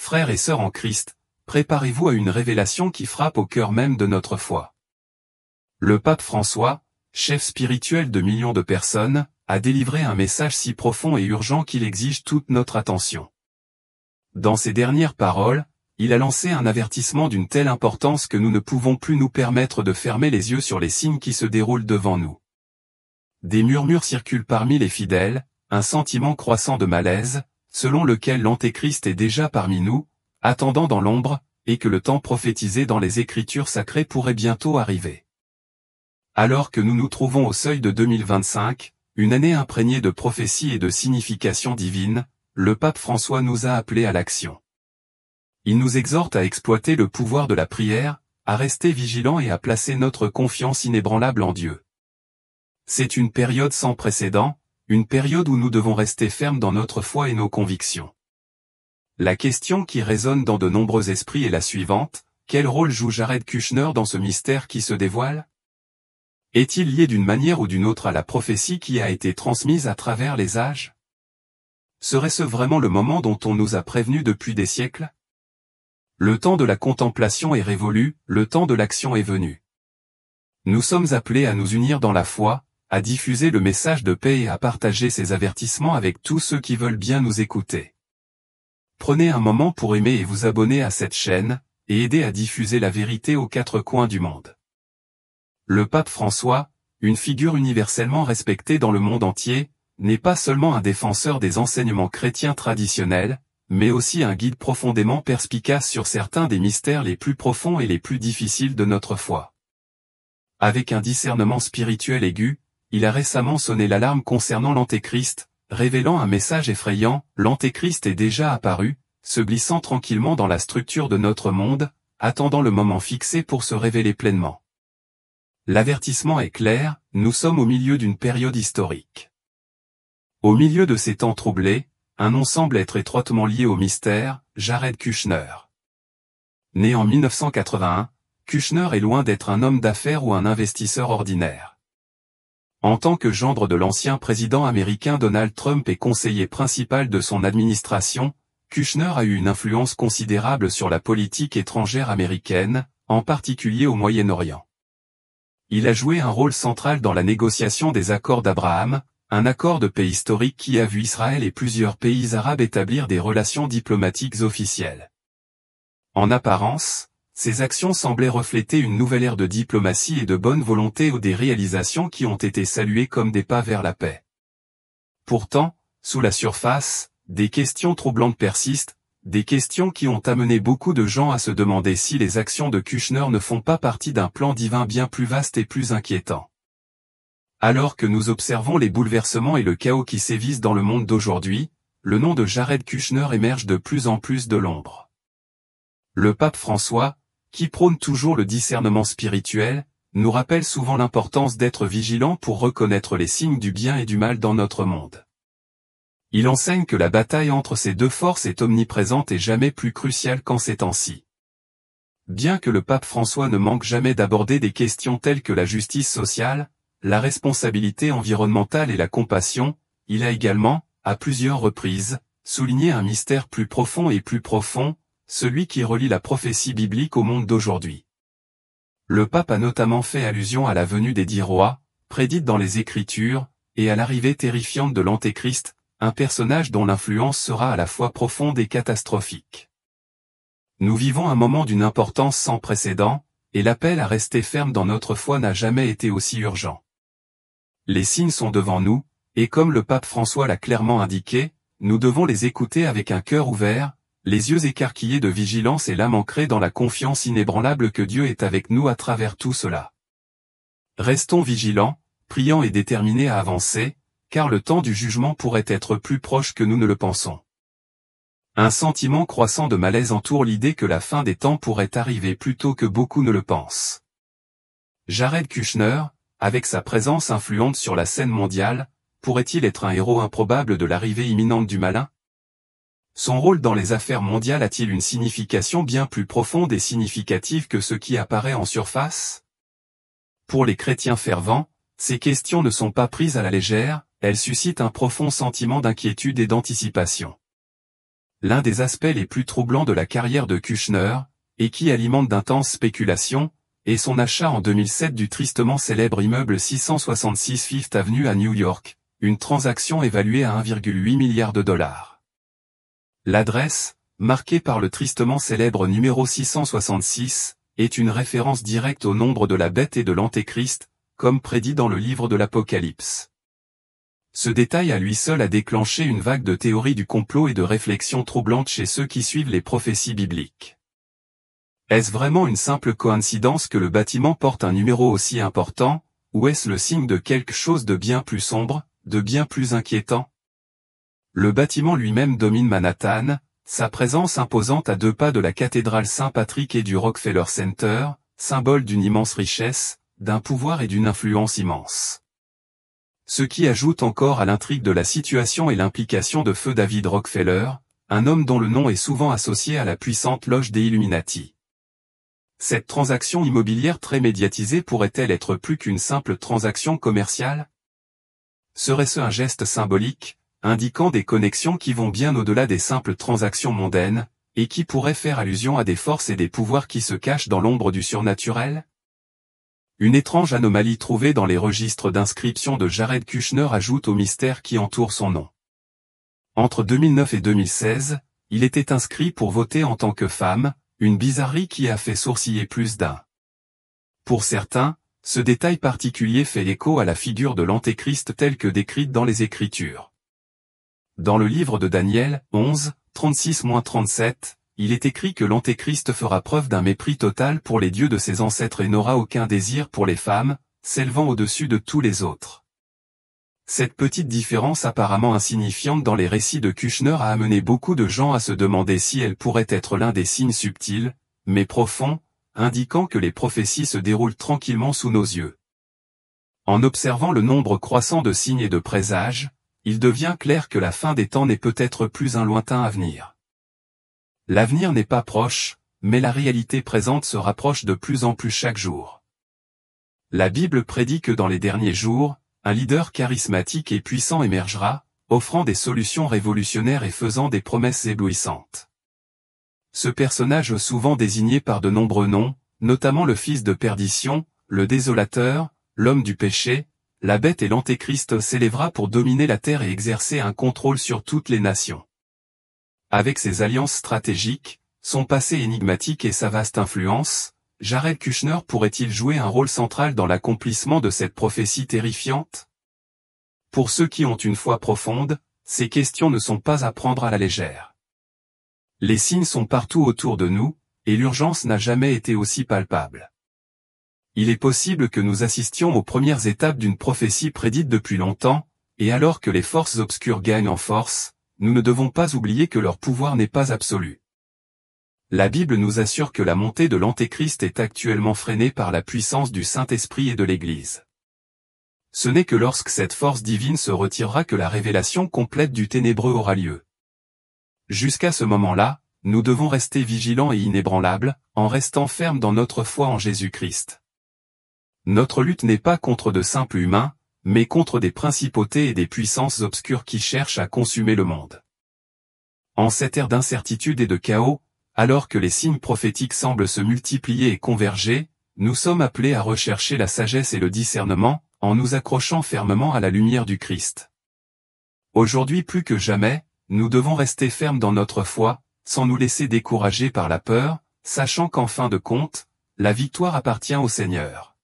frères et sœurs en Christ, préparez-vous à une révélation qui frappe au cœur même de notre foi. Le pape François, chef spirituel de millions de personnes, a délivré un message si profond et urgent qu'il exige toute notre attention. Dans ses dernières paroles, il a lancé un avertissement d'une telle importance que nous ne pouvons plus nous permettre de fermer les yeux sur les signes qui se déroulent devant nous. Des murmures circulent parmi les fidèles, un sentiment croissant de malaise, selon lequel l'Antéchrist est déjà parmi nous, attendant dans l'ombre, et que le temps prophétisé dans les Écritures sacrées pourrait bientôt arriver. Alors que nous nous trouvons au seuil de 2025, une année imprégnée de prophéties et de significations divines, le pape François nous a appelés à l'action. Il nous exhorte à exploiter le pouvoir de la prière, à rester vigilants et à placer notre confiance inébranlable en Dieu. C'est une période sans précédent, une période où nous devons rester fermes dans notre foi et nos convictions. La question qui résonne dans de nombreux esprits est la suivante: quel rôle joue Jared Kushner dans ce mystère qui se dévoile? Est-il lié d'une manière ou d'une autre à la prophétie qui a été transmise à travers les âges? Serait-ce vraiment le moment dont on nous a prévenus depuis des siècles? Le temps de la contemplation est révolu, le temps de l'action est venu. Nous sommes appelés à nous unir dans la foi, à diffuser le message de paix et à partager ces avertissements avec tous ceux qui veulent bien nous écouter. Prenez un moment pour aimer et vous abonner à cette chaîne, et aider à diffuser la vérité aux quatre coins du monde. Le pape François, une figure universellement respectée dans le monde entier, n'est pas seulement un défenseur des enseignements chrétiens traditionnels, mais aussi un guide profondément perspicace sur certains des mystères les plus profonds et les plus difficiles de notre foi. Avec un discernement spirituel aigu, il a récemment sonné l'alarme concernant l'Antéchrist, révélant un message effrayant: l'Antéchrist est déjà apparu, se glissant tranquillement dans la structure de notre monde, attendant le moment fixé pour se révéler pleinement. L'avertissement est clair, nous sommes au milieu d'une période historique. Au milieu de ces temps troublés, un nom semble être étroitement lié au mystère: Jared Kushner. Né en 1981, Kushner est loin d'être un homme d'affaires ou un investisseur ordinaire. En tant que gendre de l'ancien président américain Donald Trump et conseiller principal de son administration, Kushner a eu une influence considérable sur la politique étrangère américaine, en particulier au Moyen-Orient. Il a joué un rôle central dans la négociation des accords d'Abraham, un accord de paix historique qui a vu Israël et plusieurs pays arabes établir des relations diplomatiques officielles. En apparence, ces actions semblaient refléter une nouvelle ère de diplomatie et de bonne volonté ou des réalisations qui ont été saluées comme des pas vers la paix. Pourtant, sous la surface, des questions troublantes persistent, des questions qui ont amené beaucoup de gens à se demander si les actions de Kushner ne font pas partie d'un plan divin bien plus vaste et plus inquiétant. Alors que nous observons les bouleversements et le chaos qui sévissent dans le monde d'aujourd'hui, le nom de Jared Kushner émerge de plus en plus de l'ombre. Le pape François, qui prône toujours le discernement spirituel, nous rappelle souvent l'importance d'être vigilant pour reconnaître les signes du bien et du mal dans notre monde. Il enseigne que la bataille entre ces deux forces est omniprésente et jamais plus cruciale qu'en ces temps-ci. Bien que le pape François ne manque jamais d'aborder des questions telles que la justice sociale, la responsabilité environnementale et la compassion, il a également, à plusieurs reprises, souligné un mystère plus profond et plus profond, celui qui relie la prophétie biblique au monde d'aujourd'hui. Le pape a notamment fait allusion à la venue des 10 rois, prédite dans les Écritures, et à l'arrivée terrifiante de l'Antéchrist, un personnage dont l'influence sera à la fois profonde et catastrophique. Nous vivons un moment d'une importance sans précédent, et l'appel à rester ferme dans notre foi n'a jamais été aussi urgent. Les signes sont devant nous, et comme le pape François l'a clairement indiqué, nous devons les écouter avec un cœur ouvert, les yeux écarquillés de vigilance et l'âme ancrée dans la confiance inébranlable que Dieu est avec nous à travers tout cela. Restons vigilants, priants et déterminés à avancer, car le temps du jugement pourrait être plus proche que nous ne le pensons. Un sentiment croissant de malaise entoure l'idée que la fin des temps pourrait arriver plus tôt que beaucoup ne le pensent. Jared Kushner, avec sa présence influente sur la scène mondiale, pourrait-il être un héros improbable de l'arrivée imminente du malin? Son rôle dans les affaires mondiales a-t-il une signification bien plus profonde et significative que ce qui apparaît en surface? Pour les chrétiens fervents, ces questions ne sont pas prises à la légère, elles suscitent un profond sentiment d'inquiétude et d'anticipation. l'un des aspects les plus troublants de la carrière de Kushner, et qui alimente d'intenses spéculations, est son achat en 2007 du tristement célèbre immeuble 666 Fifth Avenue à New York, une transaction évaluée à 1,8 milliard de dollars. L'adresse, marquée par le tristement célèbre numéro 666, est une référence directe au nombre de la bête et de l'Antéchrist, comme prédit dans le livre de l'Apocalypse. Ce détail à lui seul a déclenché une vague de théories du complot et de réflexions troublantes chez ceux qui suivent les prophéties bibliques. Est-ce vraiment une simple coïncidence que le bâtiment porte un numéro aussi important, ou est-ce le signe de quelque chose de bien plus sombre, de bien plus inquiétant? Le bâtiment lui-même domine Manhattan, sa présence imposante à 2 pas de la cathédrale Saint-Patrick et du Rockefeller Center, symbole d'une immense richesse, d'un pouvoir et d'une influence immense. Ce qui ajoute encore à l'intrigue de la situation et l'implication de feu David Rockefeller, un homme dont le nom est souvent associé à la puissante loge des Illuminati. Cette transaction immobilière très médiatisée pourrait-elle être plus qu'une simple transaction commerciale? Serait-ce un geste symbolique, indiquant des connexions qui vont bien au-delà des simples transactions mondaines, et qui pourraient faire allusion à des forces et des pouvoirs qui se cachent dans l'ombre du surnaturel? Une étrange anomalie trouvée dans les registres d'inscription de Jared Kushner ajoute au mystère qui entoure son nom. Entre 2009 et 2016, il était inscrit pour voter en tant que femme, une bizarrerie qui a fait sourciller plus d'un. Pour certains, ce détail particulier fait écho à la figure de l'Antéchrist telle que décrite dans les Écritures. Dans le livre de Daniel, 11, 36-37, il est écrit que l'Antéchrist fera preuve d'un mépris total pour les dieux de ses ancêtres et n'aura aucun désir pour les femmes, s'élevant au-dessus de tous les autres. Cette petite différence apparemment insignifiante dans les récits de Kushner a amené beaucoup de gens à se demander si elle pourrait être l'un des signes subtils, mais profonds, indiquant que les prophéties se déroulent tranquillement sous nos yeux. En observant le nombre croissant de signes et de présages, il devient clair que la fin des temps n'est peut-être plus un lointain avenir. L'avenir n'est pas proche, mais la réalité présente se rapproche de plus en plus chaque jour. La Bible prédit que dans les derniers jours, un leader charismatique et puissant émergera, offrant des solutions révolutionnaires et faisant des promesses éblouissantes. Ce personnage souvent désigné par de nombreux noms, notamment le fils de perdition, le désolateur, l'homme du péché, la bête et l'Antéchrist s'élèvera pour dominer la terre et exercer un contrôle sur toutes les nations. Avec ses alliances stratégiques, son passé énigmatique et sa vaste influence, Jared Kushner pourrait-il jouer un rôle central dans l'accomplissement de cette prophétie terrifiante? Pour ceux qui ont une foi profonde, ces questions ne sont pas à prendre à la légère. Les signes sont partout autour de nous, et l'urgence n'a jamais été aussi palpable. Il est possible que nous assistions aux premières étapes d'une prophétie prédite depuis longtemps, et alors que les forces obscures gagnent en force, nous ne devons pas oublier que leur pouvoir n'est pas absolu. La Bible nous assure que la montée de l'Antéchrist est actuellement freinée par la puissance du Saint-Esprit et de l'Église. Ce n'est que lorsque cette force divine se retirera que la révélation complète du ténébreux aura lieu. Jusqu'à ce moment-là, nous devons rester vigilants et inébranlables, en restant fermes dans notre foi en Jésus-Christ. Notre lutte n'est pas contre de simples humains, mais contre des principautés et des puissances obscures qui cherchent à consumer le monde. En cette ère d'incertitude et de chaos, alors que les signes prophétiques semblent se multiplier et converger, nous sommes appelés à rechercher la sagesse et le discernement, en nous accrochant fermement à la lumière du Christ. Aujourd'hui plus que jamais, nous devons rester fermes dans notre foi, sans nous laisser décourager par la peur, sachant qu'en fin de compte, la victoire appartient au Seigneur.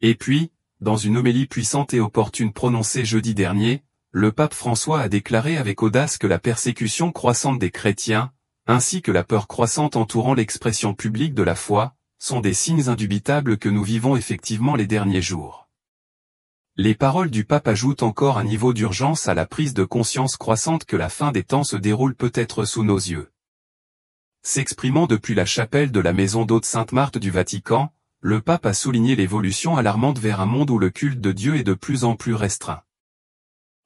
Et puis, dans une homélie puissante et opportune prononcée jeudi dernier, le pape François a déclaré avec audace que la persécution croissante des chrétiens, ainsi que la peur croissante entourant l'expression publique de la foi, sont des signes indubitables que nous vivons effectivement les derniers jours. Les paroles du pape ajoutent encore un niveau d'urgence à la prise de conscience croissante que la fin des temps se déroule peut-être sous nos yeux. S'exprimant depuis la chapelle de la maison d'hôte Sainte-Marthe du Vatican, le pape a souligné l'évolution alarmante vers un monde où le culte de Dieu est de plus en plus restreint.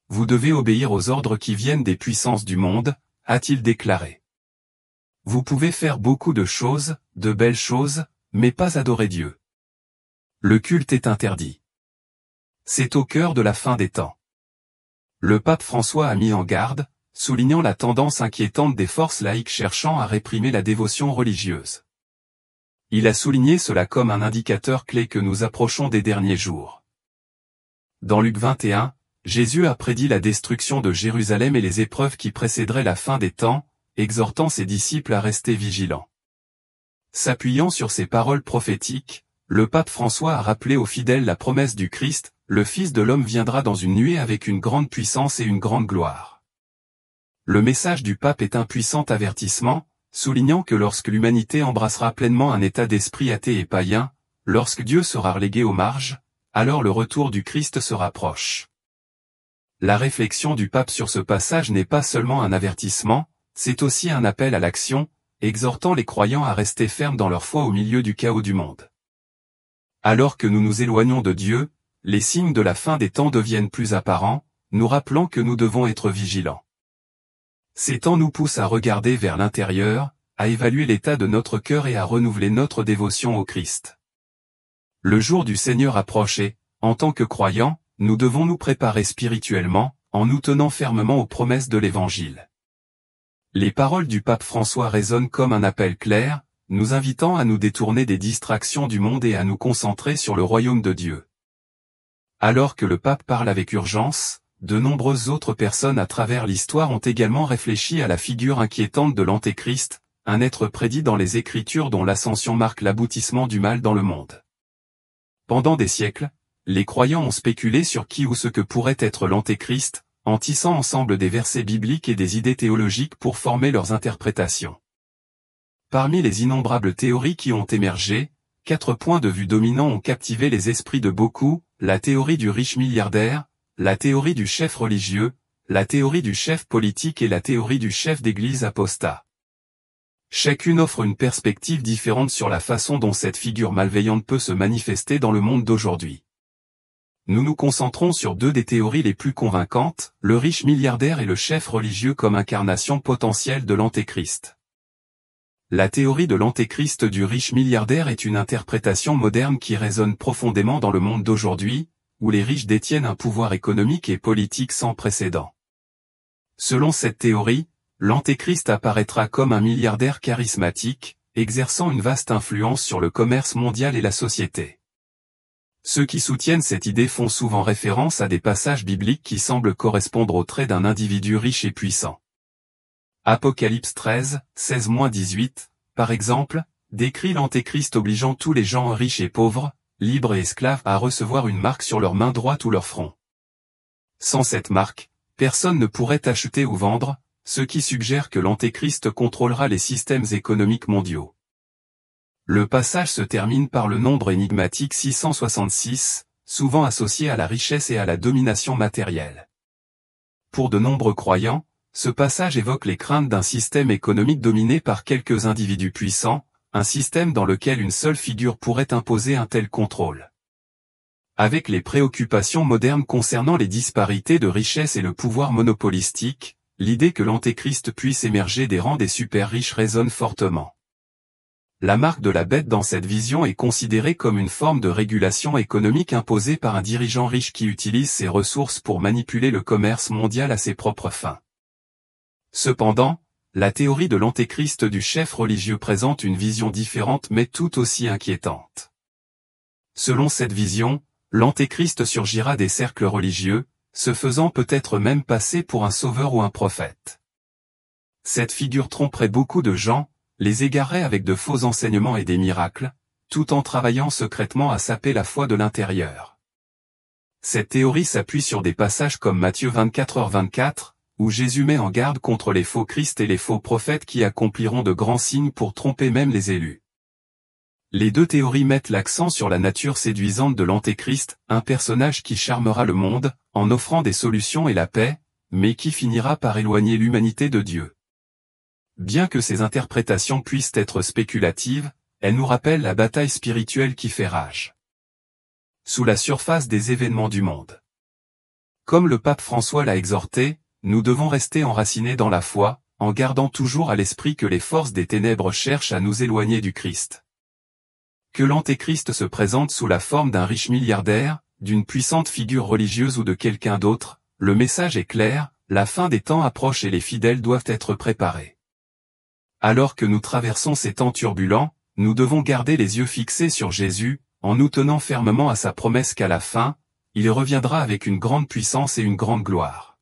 Vous devez obéir aux ordres qui viennent des puissances du monde, a-t-il déclaré. Vous pouvez faire beaucoup de choses, de belles choses, mais pas adorer Dieu. Le culte est interdit. C'est au cœur de la fin des temps. Le pape François a mis en garde, soulignant la tendance inquiétante des forces laïques cherchant à réprimer la dévotion religieuse. Il a souligné cela comme un indicateur clé que nous approchons des derniers jours. Dans Luc 21, Jésus a prédit la destruction de Jérusalem et les épreuves qui précéderaient la fin des temps, exhortant ses disciples à rester vigilants. S'appuyant sur ces paroles prophétiques, le pape François a rappelé aux fidèles la promesse du Christ, le Fils de l'homme viendra dans une nuée avec une grande puissance et une grande gloire. Le message du pape est un puissant avertissement, soulignant que lorsque l'humanité embrassera pleinement un état d'esprit athée et païen, lorsque Dieu sera relégué aux marges, alors le retour du Christ se rapproche. La réflexion du pape sur ce passage n'est pas seulement un avertissement, c'est aussi un appel à l'action, exhortant les croyants à rester fermes dans leur foi au milieu du chaos du monde. Alors que nous nous éloignons de Dieu, les signes de la fin des temps deviennent plus apparents, nous rappelant que nous devons être vigilants. Ces temps nous poussent à regarder vers l'intérieur, à évaluer l'état de notre cœur et à renouveler notre dévotion au Christ. Le jour du Seigneur approche et, en tant que croyants, nous devons nous préparer spirituellement, en nous tenant fermement aux promesses de l'Évangile. Les paroles du pape François résonnent comme un appel clair, nous invitant à nous détourner des distractions du monde et à nous concentrer sur le royaume de Dieu. Alors que le pape parle avec urgence, de nombreuses autres personnes à travers l'histoire ont également réfléchi à la figure inquiétante de l'Antéchrist, un être prédit dans les Écritures dont l'ascension marque l'aboutissement du mal dans le monde. Pendant des siècles, les croyants ont spéculé sur qui ou ce que pourrait être l'Antéchrist, en tissant ensemble des versets bibliques et des idées théologiques pour former leurs interprétations. Parmi les innombrables théories qui ont émergé, 4 points de vue dominants ont captivé les esprits de beaucoup: la théorie du riche milliardaire, la théorie du chef religieux, la théorie du chef politique et la théorie du chef d'église apostat. Chacune offre une perspective différente sur la façon dont cette figure malveillante peut se manifester dans le monde d'aujourd'hui. Nous nous concentrons sur 2 des théories les plus convaincantes, le riche milliardaire et le chef religieux comme incarnation potentielle de l'Antéchrist. La théorie de l'Antéchrist du riche milliardaire est une interprétation moderne qui résonne profondément dans le monde d'aujourd'hui, où les riches détiennent un pouvoir économique et politique sans précédent. Selon cette théorie, l'Antéchrist apparaîtra comme un milliardaire charismatique, exerçant une vaste influence sur le commerce mondial et la société. Ceux qui soutiennent cette idée font souvent référence à des passages bibliques qui semblent correspondre aux traits d'un individu riche et puissant. Apocalypse 13, 16-18, par exemple, décrit l'Antéchrist obligeant tous les gens riches et pauvres, libres et esclaves à recevoir une marque sur leur main droite ou leur front. Sans cette marque, personne ne pourrait acheter ou vendre, ce qui suggère que l'Antéchrist contrôlera les systèmes économiques mondiaux. Le passage se termine par le nombre énigmatique 666, souvent associé à la richesse et à la domination matérielle. Pour de nombreux croyants, ce passage évoque les craintes d'un système économique dominé par quelques individus puissants, un système dans lequel une seule figure pourrait imposer un tel contrôle. Avec les préoccupations modernes concernant les disparités de richesse et le pouvoir monopolistique, l'idée que l'Antéchrist puisse émerger des rangs des super riches résonne fortement. La marque de la bête dans cette vision est considérée comme une forme de régulation économique imposée par un dirigeant riche qui utilise ses ressources pour manipuler le commerce mondial à ses propres fins. Cependant, la théorie de l'Antéchrist du chef religieux présente une vision différente mais tout aussi inquiétante. Selon cette vision, l'Antéchrist surgira des cercles religieux, se faisant peut-être même passer pour un sauveur ou un prophète. Cette figure tromperait beaucoup de gens, les égarerait avec de faux enseignements et des miracles, tout en travaillant secrètement à saper la foi de l'intérieur. Cette théorie s'appuie sur des passages comme Matthieu 24h24, où Jésus met en garde contre les faux Christ et les faux prophètes qui accompliront de grands signes pour tromper même les élus. Les 2 théories mettent l'accent sur la nature séduisante de l'Antéchrist, un personnage qui charmera le monde, en offrant des solutions et la paix, mais qui finira par éloigner l'humanité de Dieu. Bien que ces interprétations puissent être spéculatives, elles nous rappellent la bataille spirituelle qui fait rage sous la surface des événements du monde. Comme le pape François l'a exhorté, nous devons rester enracinés dans la foi, en gardant toujours à l'esprit que les forces des ténèbres cherchent à nous éloigner du Christ. Que l'Antéchrist se présente sous la forme d'un riche milliardaire, d'une puissante figure religieuse ou de quelqu'un d'autre, le message est clair, la fin des temps approche et les fidèles doivent être préparés. Alors que nous traversons ces temps turbulents, nous devons garder les yeux fixés sur Jésus, en nous tenant fermement à sa promesse qu'à la fin, il reviendra avec une grande puissance et une grande gloire.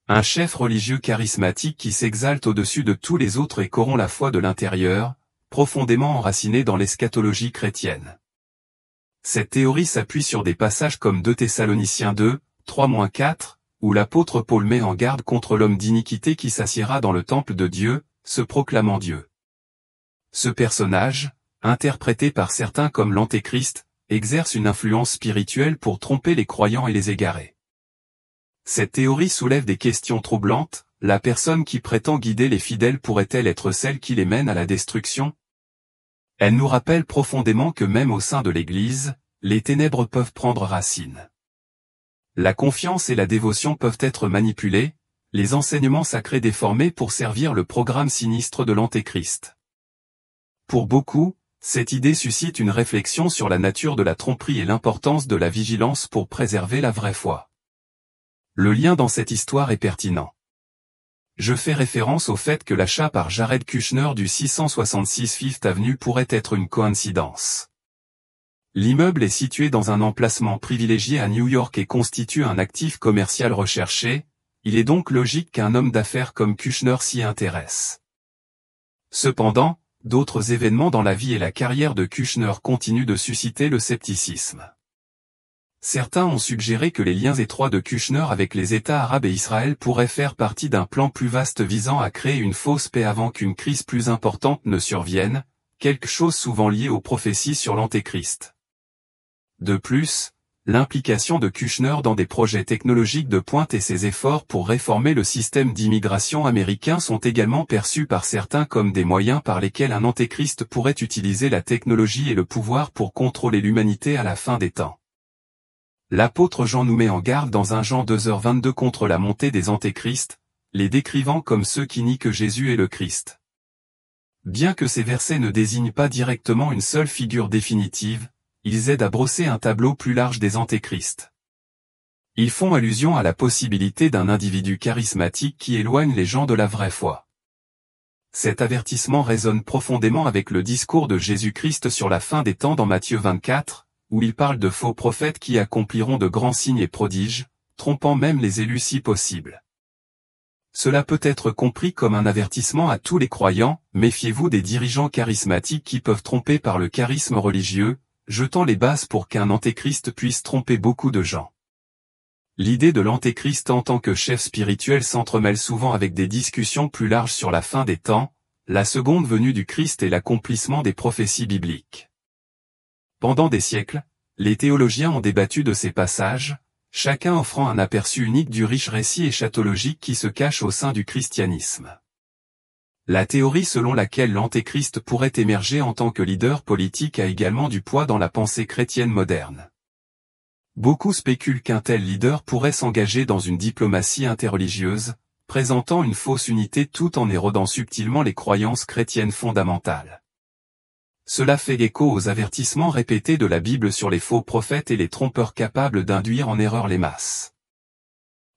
Un chef religieux charismatique qui s'exalte au-dessus de tous les autres et corrompt la foi de l'intérieur, profondément enraciné dans l'eschatologie chrétienne. Cette théorie s'appuie sur des passages comme 2 Thessaloniciens 2, 3-4, où l'apôtre Paul met en garde contre l'homme d'iniquité qui s'assiera dans le temple de Dieu, se proclamant Dieu. Ce personnage, interprété par certains comme l'Antéchrist, exerce une influence spirituelle pour tromper les croyants et les égarer. Cette théorie soulève des questions troublantes. La personne qui prétend guider les fidèles pourrait-elle être celle qui les mène à la destruction? Elle nous rappelle profondément que même au sein de l'Église, les ténèbres peuvent prendre racine. La confiance et la dévotion peuvent être manipulées, les enseignements sacrés déformés pour servir le programme sinistre de l'Antéchrist. Pour beaucoup, cette idée suscite une réflexion sur la nature de la tromperie et l'importance de la vigilance pour préserver la vraie foi. Le lien dans cette histoire est pertinent. Je fais référence au fait que l'achat par Jared Kushner du 666 Fifth Avenue pourrait être une coïncidence. L'immeuble est situé dans un emplacement privilégié à New York et constitue un actif commercial recherché, il est donc logique qu'un homme d'affaires comme Kushner s'y intéresse. Cependant, d'autres événements dans la vie et la carrière de Kushner continuent de susciter le scepticisme. Certains ont suggéré que les liens étroits de Kushner avec les États arabes et Israël pourraient faire partie d'un plan plus vaste visant à créer une fausse paix avant qu'une crise plus importante ne survienne, quelque chose souvent lié aux prophéties sur l'Antéchrist. De plus, l'implication de Kushner dans des projets technologiques de pointe et ses efforts pour réformer le système d'immigration américain sont également perçus par certains comme des moyens par lesquels un Antéchrist pourrait utiliser la technologie et le pouvoir pour contrôler l'humanité à la fin des temps. L'apôtre Jean nous met en garde dans 1 Jean 2h22 contre la montée des antéchrists, les décrivant comme ceux qui nient que Jésus est le Christ. Bien que ces versets ne désignent pas directement une seule figure définitive, ils aident à brosser un tableau plus large des antéchrists. Ils font allusion à la possibilité d'un individu charismatique qui éloigne les gens de la vraie foi. Cet avertissement résonne profondément avec le discours de Jésus-Christ sur la fin des temps dans Matthieu 24, où il parle de faux prophètes qui accompliront de grands signes et prodiges, trompant même les élus si possible. Cela peut être compris comme un avertissement à tous les croyants, méfiez-vous des dirigeants charismatiques qui peuvent tromper par le charisme religieux, jetant les bases pour qu'un antéchrist puisse tromper beaucoup de gens. L'idée de l'antéchrist en tant que chef spirituel s'entremêle souvent avec des discussions plus larges sur la fin des temps, la seconde venue du Christ et l'accomplissement des prophéties bibliques. Pendant des siècles, les théologiens ont débattu de ces passages, chacun offrant un aperçu unique du riche récit eschatologique qui se cache au sein du christianisme. La théorie selon laquelle l'antéchrist pourrait émerger en tant que leader politique a également du poids dans la pensée chrétienne moderne. Beaucoup spéculent qu'un tel leader pourrait s'engager dans une diplomatie interreligieuse, présentant une fausse unité tout en érodant subtilement les croyances chrétiennes fondamentales. Cela fait écho aux avertissements répétés de la Bible sur les faux prophètes et les trompeurs capables d'induire en erreur les masses.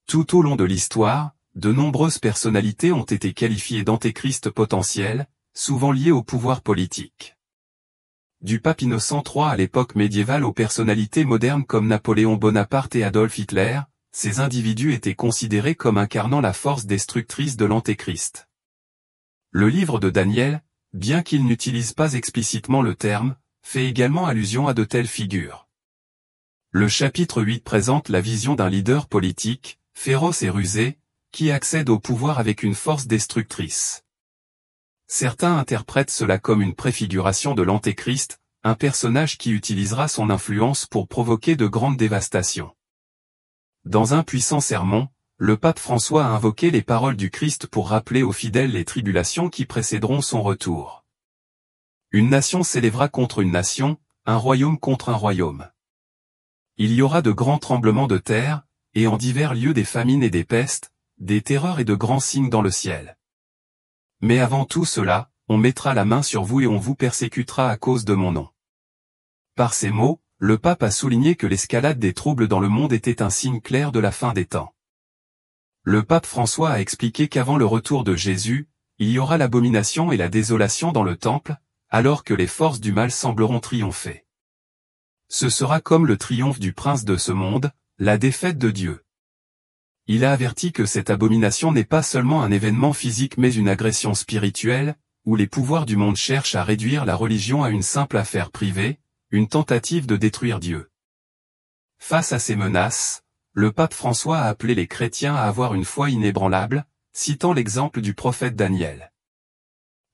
Tout au long de l'histoire, de nombreuses personnalités ont été qualifiées d'antéchristes potentiels, souvent liés au pouvoir politique. Du pape Innocent III à l'époque médiévale aux personnalités modernes comme Napoléon Bonaparte et Adolf Hitler, ces individus étaient considérés comme incarnant la force destructrice de l'antéchrist. Le livre de Daniel, bien qu'il n'utilise pas explicitement le terme, fait également allusion à de telles figures. Le chapitre 8 présente la vision d'un leader politique, féroce et rusé, qui accède au pouvoir avec une force destructrice. Certains interprètent cela comme une préfiguration de l'antéchrist, un personnage qui utilisera son influence pour provoquer de grandes dévastations. Dans un puissant sermon, le pape François a invoqué les paroles du Christ pour rappeler aux fidèles les tribulations qui précéderont son retour. Une nation s'élèvera contre une nation, un royaume contre un royaume. Il y aura de grands tremblements de terre, et en divers lieux des famines et des pestes, des terreurs et de grands signes dans le ciel. Mais avant tout cela, on mettra la main sur vous et on vous persécutera à cause de mon nom. Par ces mots, le pape a souligné que l'escalade des troubles dans le monde était un signe clair de la fin des temps. Le pape François a expliqué qu'avant le retour de Jésus, il y aura l'abomination et la désolation dans le temple, alors que les forces du mal sembleront triompher. Ce sera comme le triomphe du prince de ce monde, la défaite de Dieu. Il a averti que cette abomination n'est pas seulement un événement physique mais une agression spirituelle, où les pouvoirs du monde cherchent à réduire la religion à une simple affaire privée, une tentative de détruire Dieu. Face à ces menaces, le pape François a appelé les chrétiens à avoir une foi inébranlable, citant l'exemple du prophète Daniel.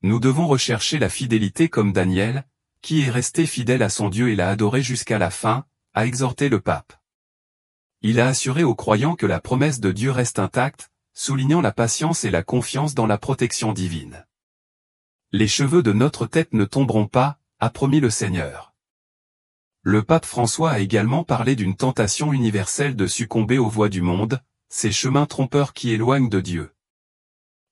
Nous devons rechercher la fidélité comme Daniel, qui est resté fidèle à son Dieu et l'a adoré jusqu'à la fin, a exhorté le pape. Il a assuré aux croyants que la promesse de Dieu reste intacte, soulignant la patience et la confiance dans la protection divine. Les cheveux de notre tête ne tomberont pas, a promis le Seigneur. Le pape François a également parlé d'une tentation universelle de succomber aux voies du monde, ces chemins trompeurs qui éloignent de Dieu.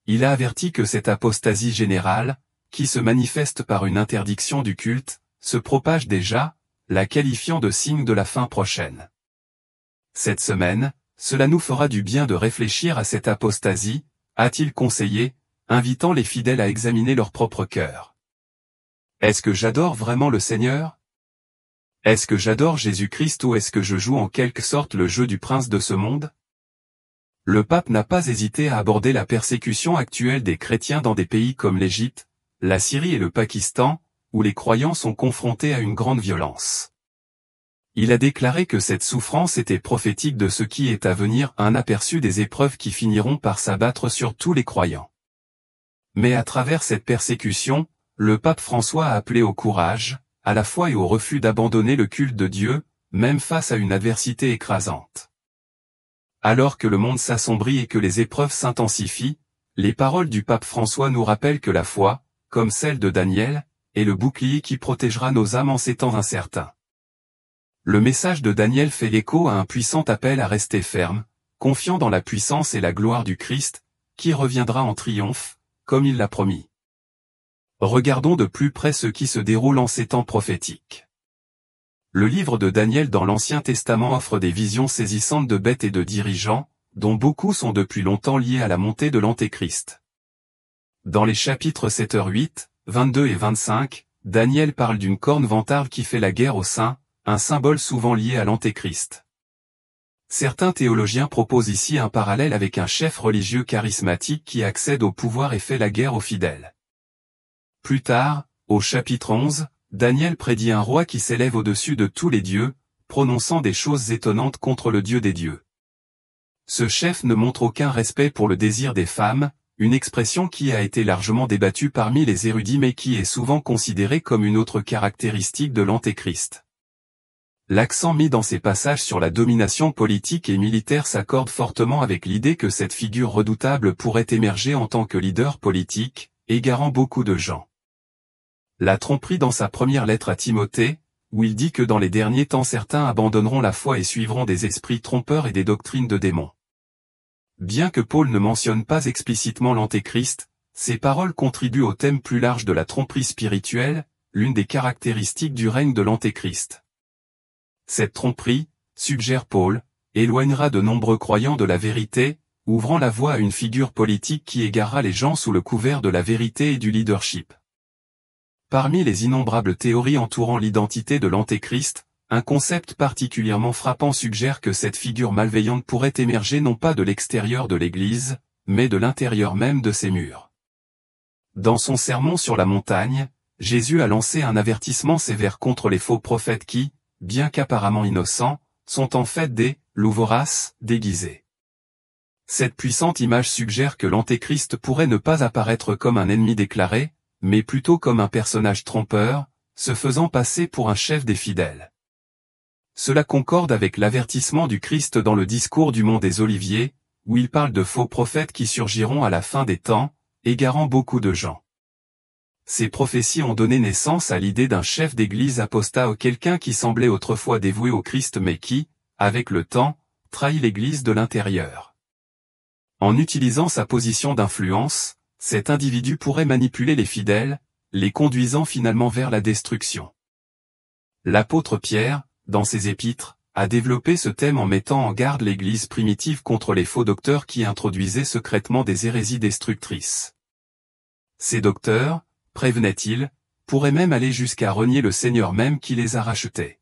Il a averti que cette apostasie générale, qui se manifeste par une interdiction du culte, se propage déjà, la qualifiant de signe de la fin prochaine. Cette semaine, cela nous fera du bien de réfléchir à cette apostasie, a-t-il conseillé, invitant les fidèles à examiner leur propre cœur. Est-ce que j'adore vraiment le Seigneur? Est-ce que j'adore Jésus-Christ ou est-ce que je joue en quelque sorte le jeu du prince de ce monde? Le pape n'a pas hésité à aborder la persécution actuelle des chrétiens dans des pays comme l'Égypte, la Syrie et le Pakistan, où les croyants sont confrontés à une grande violence. Il a déclaré que cette souffrance était prophétique de ce qui est à venir, un aperçu des épreuves qui finiront par s'abattre sur tous les croyants. Mais à travers cette persécution, le pape François a appelé au courage, à la foi et au refus d'abandonner le culte de Dieu, même face à une adversité écrasante. Alors que le monde s'assombrit et que les épreuves s'intensifient, les paroles du pape François nous rappellent que la foi, comme celle de Daniel, est le bouclier qui protégera nos âmes en ces temps incertains. Le message de Daniel fait écho à un puissant appel à rester ferme, confiant dans la puissance et la gloire du Christ, qui reviendra en triomphe, comme il l'a promis. Regardons de plus près ce qui se déroule en ces temps prophétiques. Le livre de Daniel dans l'Ancien Testament offre des visions saisissantes de bêtes et de dirigeants, dont beaucoup sont depuis longtemps liés à la montée de l'Antéchrist. Dans les chapitres 7-8, 22 et 25, Daniel parle d'une corne vantarde qui fait la guerre aux saints, un symbole souvent lié à l'Antéchrist. Certains théologiens proposent ici un parallèle avec un chef religieux charismatique qui accède au pouvoir et fait la guerre aux fidèles. Plus tard, au chapitre 11, Daniel prédit un roi qui s'élève au-dessus de tous les dieux, prononçant des choses étonnantes contre le Dieu des dieux. Ce chef ne montre aucun respect pour le désir des femmes, une expression qui a été largement débattue parmi les érudits mais qui est souvent considérée comme une autre caractéristique de l'Antéchrist. L'accent mis dans ces passages sur la domination politique et militaire s'accorde fortement avec l'idée que cette figure redoutable pourrait émerger en tant que leader politique, égarant beaucoup de gens. La tromperie dans sa première lettre à Timothée, où il dit que dans les derniers temps certains abandonneront la foi et suivront des esprits trompeurs et des doctrines de démons. Bien que Paul ne mentionne pas explicitement l'Antéchrist, ces paroles contribuent au thème plus large de la tromperie spirituelle, l'une des caractéristiques du règne de l'Antéchrist. Cette tromperie, suggère Paul, éloignera de nombreux croyants de la vérité, ouvrant la voie à une figure politique qui égarera les gens sous le couvert de la vérité et du leadership. Parmi les innombrables théories entourant l'identité de l'Antéchrist, un concept particulièrement frappant suggère que cette figure malveillante pourrait émerger non pas de l'extérieur de l'Église, mais de l'intérieur même de ses murs. Dans son sermon sur la montagne, Jésus a lancé un avertissement sévère contre les faux prophètes qui, bien qu'apparemment innocents, sont en fait des « loups voraces » déguisés. Cette puissante image suggère que l'Antéchrist pourrait ne pas apparaître comme un ennemi déclaré, mais plutôt comme un personnage trompeur, se faisant passer pour un chef des fidèles. Cela concorde avec l'avertissement du Christ dans le discours du mont des Oliviers, où il parle de faux prophètes qui surgiront à la fin des temps, égarant beaucoup de gens. Ces prophéties ont donné naissance à l'idée d'un chef d'église apostat ou quelqu'un qui semblait autrefois dévoué au Christ mais qui, avec le temps, trahit l'église de l'intérieur. En utilisant sa position d'influence, cet individu pourrait manipuler les fidèles, les conduisant finalement vers la destruction. L'apôtre Pierre, dans ses épîtres, a développé ce thème en mettant en garde l'Église primitive contre les faux docteurs qui introduisaient secrètement des hérésies destructrices. Ces docteurs, prévenaient-ils, pourraient même aller jusqu'à renier le Seigneur même qui les a rachetés.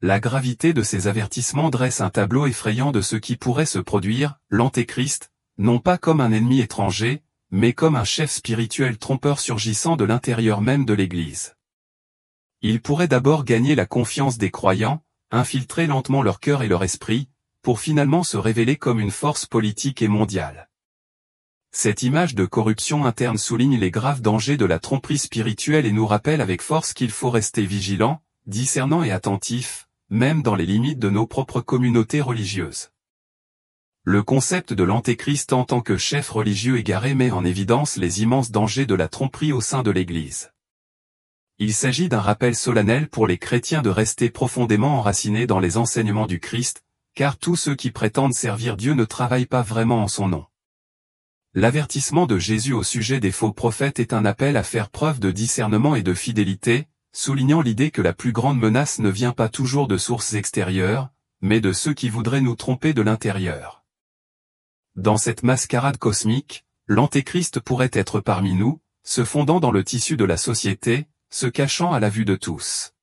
La gravité de ces avertissements dresse un tableau effrayant de ce qui pourrait se produire, l'Antéchrist, non pas comme un ennemi étranger, mais comme un chef spirituel trompeur surgissant de l'intérieur même de l'Église. Il pourrait d'abord gagner la confiance des croyants, infiltrer lentement leur cœur et leur esprit, pour finalement se révéler comme une force politique et mondiale. Cette image de corruption interne souligne les graves dangers de la tromperie spirituelle et nous rappelle avec force qu'il faut rester vigilant, discernant et attentif, même dans les limites de nos propres communautés religieuses. Le concept de l'Antéchrist en tant que chef religieux égaré met en évidence les immenses dangers de la tromperie au sein de l'Église. Il s'agit d'un rappel solennel pour les chrétiens de rester profondément enracinés dans les enseignements du Christ, car tous ceux qui prétendent servir Dieu ne travaillent pas vraiment en son nom. L'avertissement de Jésus au sujet des faux prophètes est un appel à faire preuve de discernement et de fidélité, soulignant l'idée que la plus grande menace ne vient pas toujours de sources extérieures, mais de ceux qui voudraient nous tromper de l'intérieur. Dans cette mascarade cosmique, l'Antéchrist pourrait être parmi nous, se fondant dans le tissu de la société, se cachant à la vue de tous.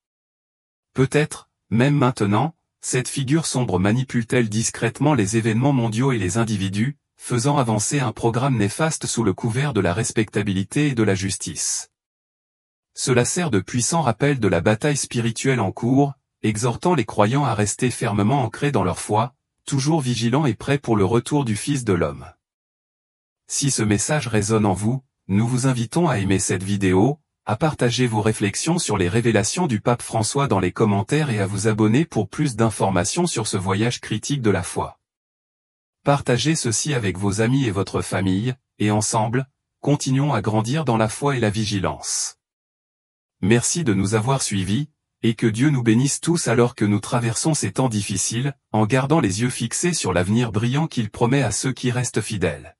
Peut-être, même maintenant, cette figure sombre manipule-t-elle discrètement les événements mondiaux et les individus, faisant avancer un programme néfaste sous le couvert de la respectabilité et de la justice. Cela sert de puissant rappel de la bataille spirituelle en cours, exhortant les croyants à rester fermement ancrés dans leur foi, toujours vigilants et prêts pour le retour du Fils de l'homme. Si ce message résonne en vous, nous vous invitons à aimer cette vidéo, à partager vos réflexions sur les révélations du pape François dans les commentaires et à vous abonner pour plus d'informations sur ce voyage critique de la foi. Partagez ceci avec vos amis et votre famille, et ensemble, continuons à grandir dans la foi et la vigilance. Merci de nous avoir suivis, et que Dieu nous bénisse tous alors que nous traversons ces temps difficiles, en gardant les yeux fixés sur l'avenir brillant qu'il promet à ceux qui restent fidèles.